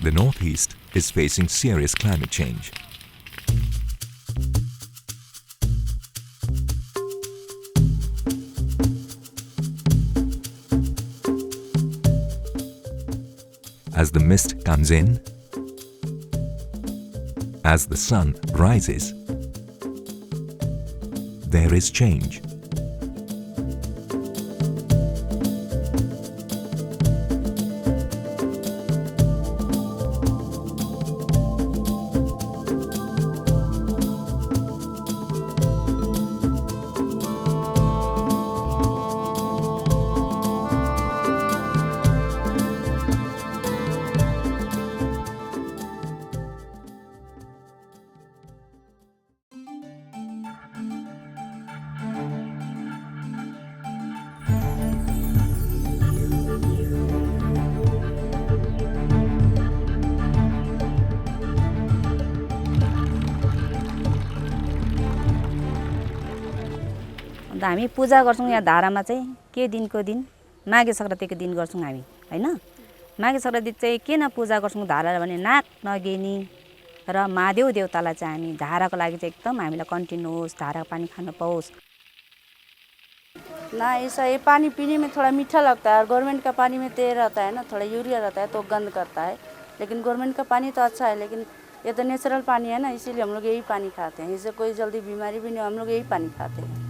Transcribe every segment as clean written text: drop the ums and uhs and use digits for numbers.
The Northeast is facing serious climate change. As the mist comes in, as the sun rises, there is change. हामी पूजा गर्छौं यहाँ धारामा चाहिँ के दिनको दिन माघे संक्रान्तिको दिन गर्छौं हामी हैन माघे संक्रान्ति चाहिँ किन पूजा गर्छौं धारा भने नाक नगेनी र महादेव देवतालाई चाहिँ हामी धाराको लागि चाहिँ एकदम हामीलाई कन्टिन्यू होस् धाराको पानी खान पाओस् ना ऐसा ये पानी पीने में थोड़ा मीठा लगता है और गवर्नमेंट का पानी में तेल रहता है ना थोड़ा यूरिया रहता है तो गंद करता है लेकिन गवर्नमेंट का पानी तो अच्छा है लेकिन ये तो नेचुरल पानी है ना इसीलिए हम लोग यही पानी खाते हैं इससे कोई जल्दी बीमारी भी नहीं हम लोग यही पानी खाते हैं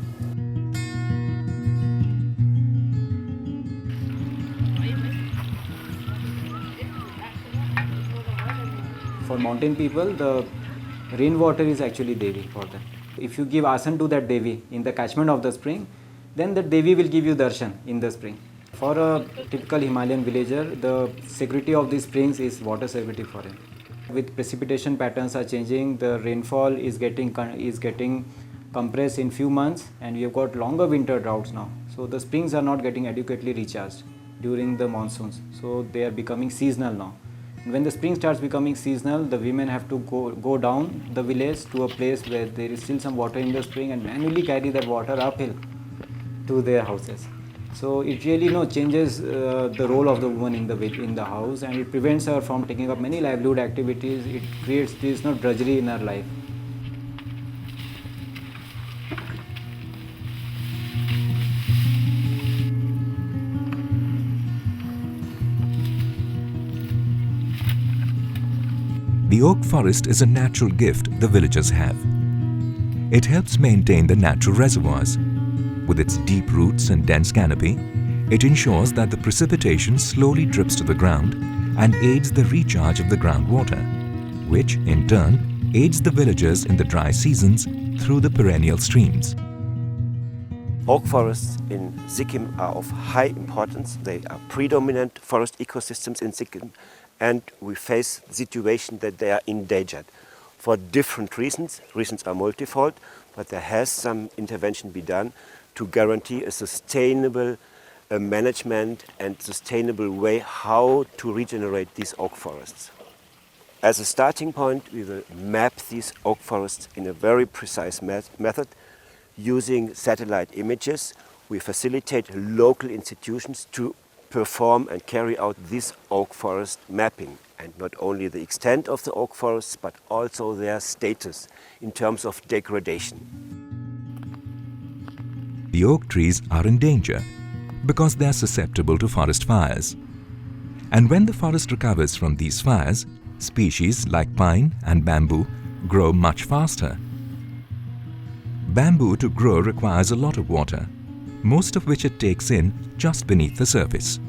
For mountain people, the rainwater is actually Devi for them. If you give asan to that Devi in the catchment of the spring, then the Devi will give you darshan in the spring. For a typical Himalayan villager, the security of these springs is water security for him. With precipitation patterns are changing, the rainfall is getting compressed in few months, and we have got longer winter droughts now. So the springs are not getting adequately recharged during the monsoons. So they are becoming seasonal now. When the spring starts becoming seasonal, the women have to go down the village to a place where there is still some water in the spring and manually carry that water uphill to their houses. So it really changes the role of the woman in the house, and it prevents her from taking up many livelihood activities. It creates this drudgery in her life. The oak forest is a natural gift the villagers have. It helps maintain the natural reservoirs. With its deep roots and dense canopy, it ensures that the precipitation slowly drips to the ground and aids the recharge of the groundwater, which in turn aids the villagers in the dry seasons through the perennial streams. Oak forests in Sikkim are of high importance. They are predominant forest ecosystems in Sikkim, and we face the situation that they are endangered for different reasons. Reasons are multifold, but there has some intervention be done to guarantee a sustainable management and sustainable way how to regenerate these oak forests. As a starting point, we will map these oak forests in a very precise method. Using satellite images, we facilitate local institutions to perform and carry out this oak forest mapping, and not only the extent of the oak forests but also their status in terms of degradation. The oak trees are in danger because they are susceptible to forest fires. And when the forest recovers from these fires, species like pine and bamboo grow much faster. Bamboo to grow requires a lot of water, most of which it takes in just beneath the surface.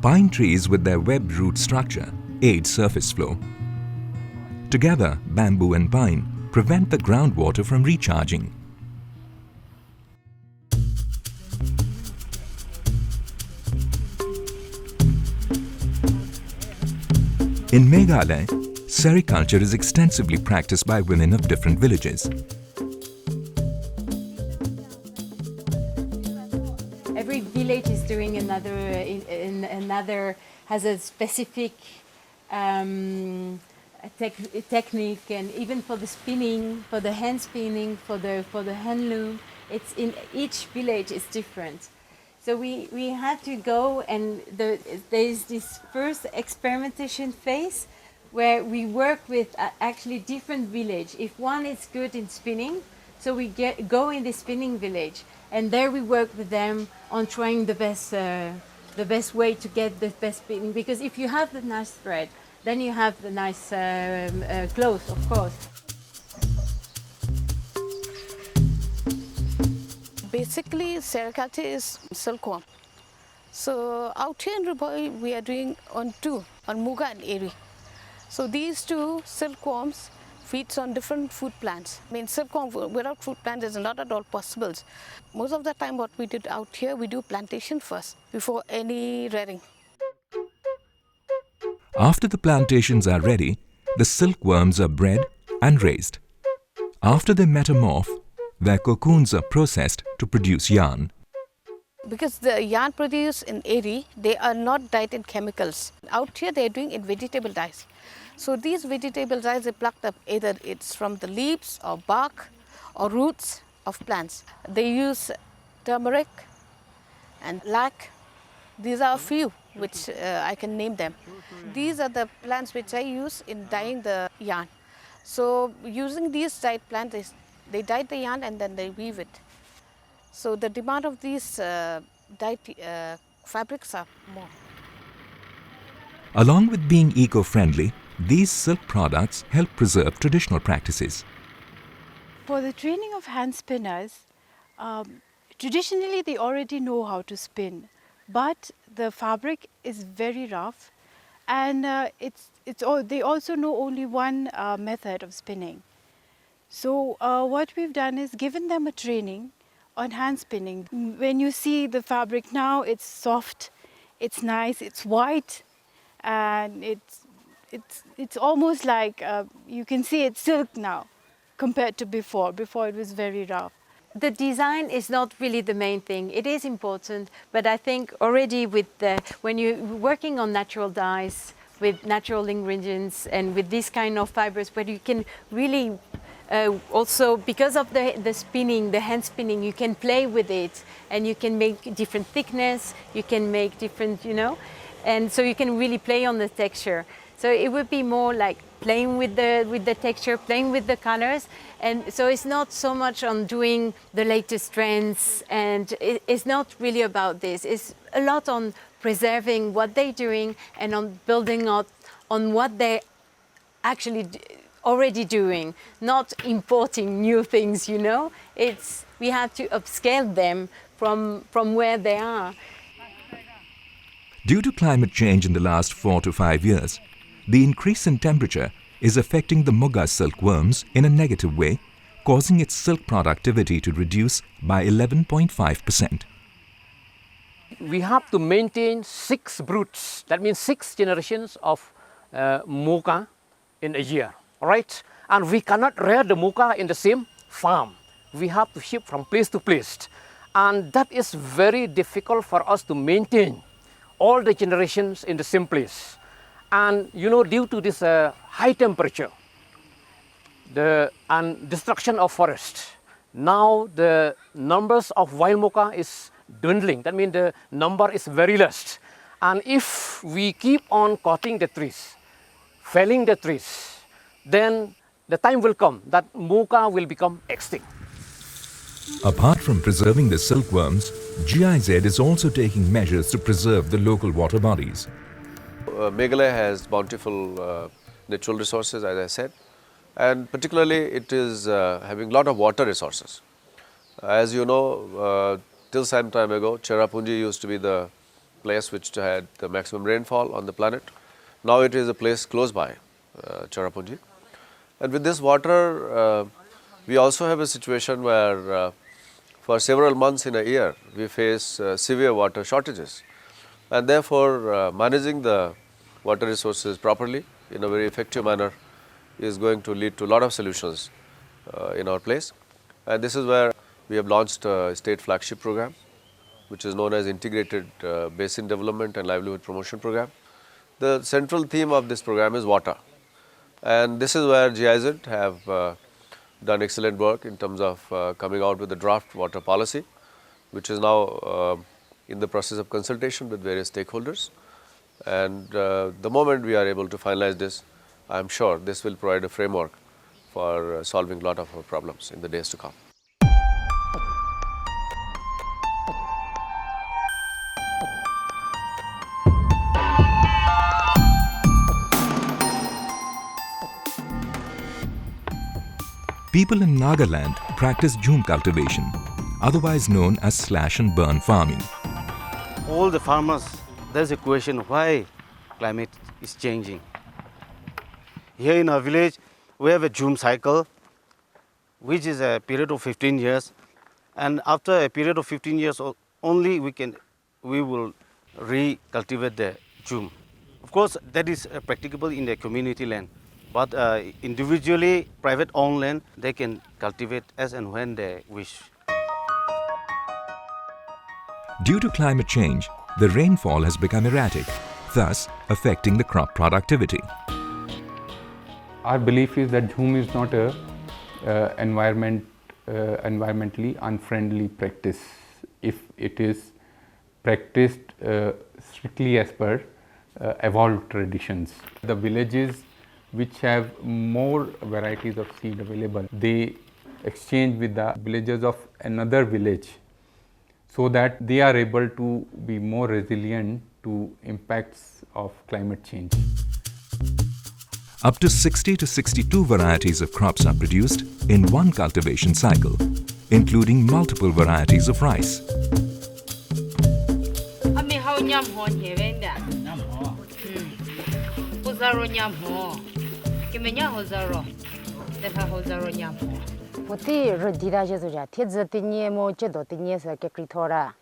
Pine trees with their webbed root structure aid surface flow. Together, bamboo and pine prevent the groundwater from recharging. In Meghalaya, sericulture is extensively practiced by women of different villages. Every village is doing another has a specific technique, and even for the spinning, for the hand spinning, for the hand loom, it's in each village is different. So we had to go, and there's this first experimentation phase where we work with actually different village. If one is good in spinning, so we go in the spinning village, and there we work with them on trying the best way to get the best spinning. Because if you have the nice thread, then you have the nice clothes, of course. Basically, serikati is silkworm. So out here in Ruboi, we are doing on Muga and Eri. So these two silkworms feeds on different food plants. I mean, silkworm without food plants is not at all possible. Most of the time what we did out here, we do plantation first before any rearing. After the plantations are ready, the silkworms are bred and raised. After they metamorph, their cocoons are processed to produce yarn. Because the yarn produced in Eri, they are not dyed in chemicals. Out here they are doing in vegetable dyes. So these vegetable dyes are plucked up, either it's from the leaves or bark or roots of plants. They use turmeric and lac. These are a few which I can name them. These are the plants which I use in dyeing the yarn. So using these dyed plants, they dye the yarn and then they weave it. So the demand of these dyed fabrics are more. Along with being eco-friendly, these silk products help preserve traditional practices. For the training of hand spinners, traditionally they already know how to spin, but the fabric is very rough, and they also know only one method of spinning. So what we've done is given them a training on hand spinning. When you see the fabric now, it's soft, it's nice, it's white, and it's almost like you can see it's silk now compared to before. Before it was very rough. The design is not really the main thing. It is important, but I think already when you're working on natural dyes with natural ingredients and with this kind of fibers, where you can really also, because of the spinning, the hand spinning, you can play with it and you can make different thickness, you can make different, and so you can really play on the texture. So it would be more like playing with the texture, playing with the colors, and so it's not so much on doing the latest trends, and it's not really about this. It's a lot on preserving what they're doing and on building up on what they're actually already doing, not importing new things. We have to upscale them from where they are. Due to climate change in the last 4 to 5 years, the increase in temperature is affecting the Muga silkworms in a negative way, causing its silk productivity to reduce by 11.5%. We have to maintain 6 broods, that means 6 generations of Muga in a year, all right? And we cannot rear the Muga in the same farm. We have to ship from place to place. And that is very difficult for us to maintain all the generations in the same place. And due to this high temperature and destruction of forest, now the numbers of wild Muga is dwindling. That means the number is very less. And if we keep on cutting the trees, felling the trees, then the time will come that Muga will become extinct. Apart from preserving the silkworms, GIZ is also taking measures to preserve the local water bodies. Meghalaya has bountiful natural resources, as I said, and particularly it is having a lot of water resources. As you know, till some time ago, Cherrapunji used to be the place which had the maximum rainfall on the planet. Now it is a place close by, Cherrapunji. And with this water, we also have a situation where for several months in a year, we face severe water shortages. And therefore, managing the water resources properly in a very effective manner is going to lead to a lot of solutions in our place. And this is where we have launched a state flagship program, which is known as Integrated Basin Development and Livelihood Promotion Program. The central theme of this program is water. And this is where GIZ have done excellent work in terms of coming out with the draft water policy, which is now in the process of consultation with various stakeholders. And the moment we are able to finalize this, I am sure this will provide a framework for solving a lot of our problems in the days to come. People in Nagaland practice jhum cultivation, otherwise known as slash and burn farming. All the farmers, there's a question why climate is changing. Here in our village, we have a jhum cycle, which is a period of 15 years. And after a period of 15 years only, we will recultivate the jhum. Of course, that is practicable in the community land. But individually, private owned land, they can cultivate as and when they wish. Due to climate change, the rainfall has become erratic, thus affecting the crop productivity. Our belief is that jhum is not a environmentally unfriendly practice if it is practiced strictly as per evolved traditions. The villages which have more varieties of seed available, they exchange with the villagers of another village so that they are able to be more resilient to impacts of climate change. Up to 60 to 62 varieties of crops are produced in one cultivation cycle, including multiple varieties of rice. Poti rodida jesu ja tiedze tinye mo jedo tinye sa ke kritora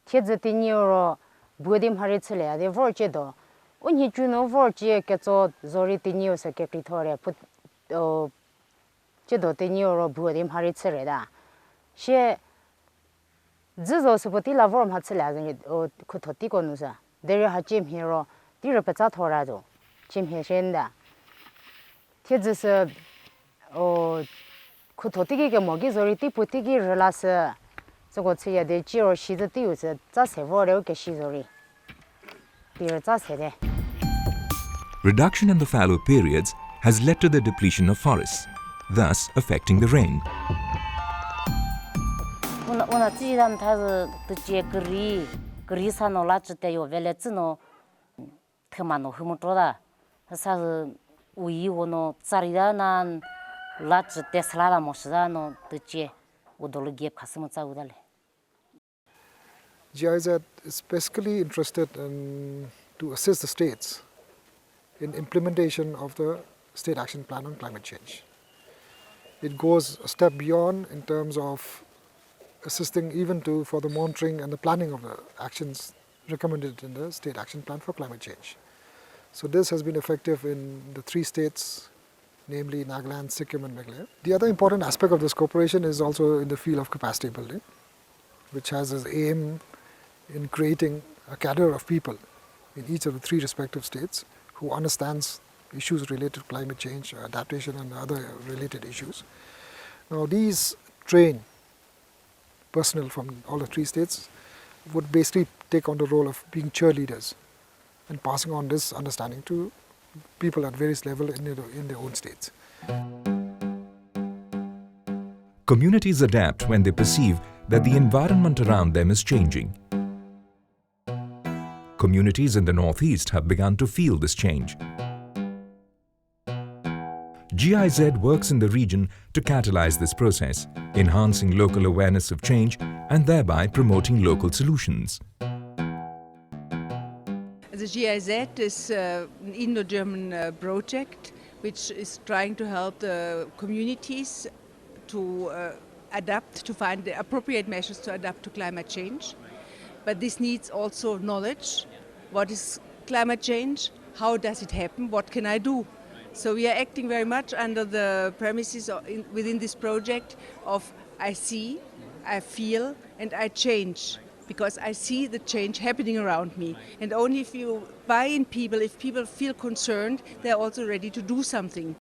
tiedze tinye ro budim haritsle ade vor jedo unhi juno vor je ke zo zori tinye sa ke kritora put jedo tinye ro budim haritsle da she zizo su poti la vor hatsle ade ku thoti ko nusa dere ha chim hero tiro pacha thora jo chim he shenda tiedze sa ku thotigi ke mogi zori ti putigi relas zogo chya de jiro shi de tiu se za se vo le ke shi zori pi za se de. Reduction in the fallow periods has led to the depletion of forests, thus affecting the rain. Una jidan ta de je gri sa no la zhe de yo vele zino tma no hu mo zhuo da sa wu yi wo no zari da nan Lots of Tesla Mosano, the Che, Udolo Gap Casimosa Udale. GIZ is basically interested to assist the states in implementation of the State Action Plan on Climate Change. It goes a step beyond in terms of assisting even for the monitoring and the planning of the actions recommended in the State Action Plan for Climate Change. So this has been effective in the 3 states, namely Nagaland, Sikkim and Meghalaya. The other important aspect of this cooperation is also in the field of capacity building, which has its aim in creating a cadre of people in each of the 3 respective states who understands issues related to climate change, adaptation and other related issues. Now these trained personnel from all the 3 states would basically take on the role of being cheerleaders and passing on this understanding to people at various levels in their own states. Communities adapt when they perceive that the environment around them is changing. Communities in the Northeast have begun to feel this change. GIZ works in the region to catalyze this process, enhancing local awareness of change and thereby promoting local solutions. The GIZ is an Indo-German project which is trying to help the communities to adapt, to find the appropriate measures to adapt to climate change. But this needs also knowledge. What is climate change? How does it happen? What can I do? So we are acting very much under the premises within this project of I see, I feel and I change. Because I see the change happening around me. And only if you buy in people, if people feel concerned, they're also ready to do something.